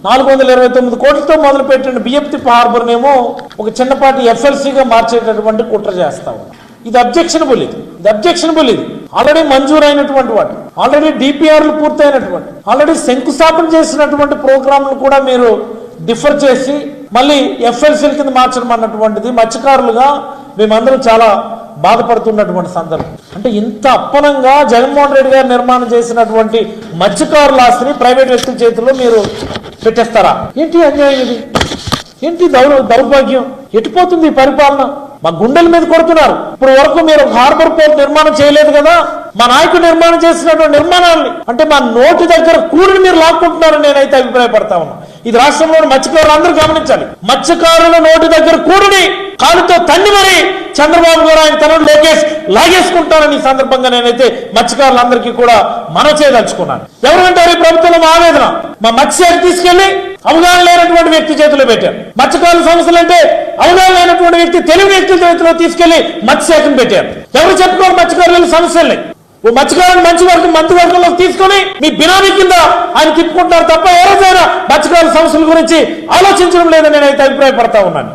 429 కోట్లతో మొదలుపెట్టిన బియ్యపు హార్బర్నేమో ఒక చిన్నపాటి ఎఫ్ఎల్సీగా మార్చేటటువంటి కుట్ర చేస్తా ఉన్నారు. ఇది అబ్జెక్షనబుల్. ఇది ఆల్రెడీ మంజూరైనటువంటి వాటి, ఆల్రెడీ డిపిఆర్లు పూర్తయినటువంటి, ఆల్రెడీ శంకుస్థాపన చేసినటువంటి ప్రోగ్రాంలు కూడా మీరు డిఫర్ చేసి మళ్ళీ ఎఫ్ఎల్సీల కింద మార్చడం అన్నటువంటిది మత్స్యకారులుగా మేమందరం చాలా బాధపడుతున్నటువంటి సందర్భం. అంటే ఇంత అప్పనంగా జగన్మోహన్ రెడ్డి గారు నిర్మాణం చేసినటువంటి మత్స్యకారుల ఆస్తిని ప్రైవేట్ వ్యక్తుల చేతుల్లో మీరు పెట్టేస్తారా? ఏంటి అన్యాయం ఇది? ఏంటి దౌర్భాగ్యం? ఎటుపోతుంది ఈ పరిపాలన? మా గుండెల మీద కొడుతున్నారు. ఇప్పుడు వరకు మీరు హార్బర్ పోర్ట్ నిర్మాణం చేయలేదు కదా, మా నాయకుడు నిర్మాణం చేసినటువంటి నిర్మాణాన్ని అంటే మా నోటి దగ్గర కూడిని మీరు లాక్కుంటున్నారని నేనైతే అభిప్రాయపడతా ఉన్నా. ఇది రాష్ట్రంలోని మత్స్యకారులు అందరూ గమనించాలి. మత్స్యకారుల నోటి దగ్గర కూడిని కాలుతో తన్ని మరి చంద్రబాబు గారు ఆయన తనను లోకేష్ లాగేసుకుంటారని ఈ సందర్భంగా నేనైతే మత్స్యకారులందరికీ కూడా మనవి చేయదలుచుకున్నాను. ఎవరంటారు ఈ ప్రభుత్వంలో ఆవేదన? మా మత్స్యాన్ని తీసుకెళ్లి అవగాహన లేనటువంటి వ్యక్తి చేతిలో పెట్టారు. మత్స్యకారుల సమస్యలు అంటే అవగాహన లేనటువంటి వ్యక్తి తెలివి వ్యక్తుల చేతిలో తీసుకెళ్లి మత్స్యశాఖను పెట్టారు. ఎవరు చెప్పుకోరు మత్స్యకారుల సమస్యల్ని? ఓ మత్స్యకారులు మంత్రి వర్గంలో తీసుకుని మీ బినామీ కింద ఆయన తిప్పుకుంటున్నారు తప్ప ఏ రోజైనా మత్స్యకారుల సమస్యల గురించి ఆలోచించడం లేదని నేనైతే అభిప్రాయపడతా ఉన్నాను.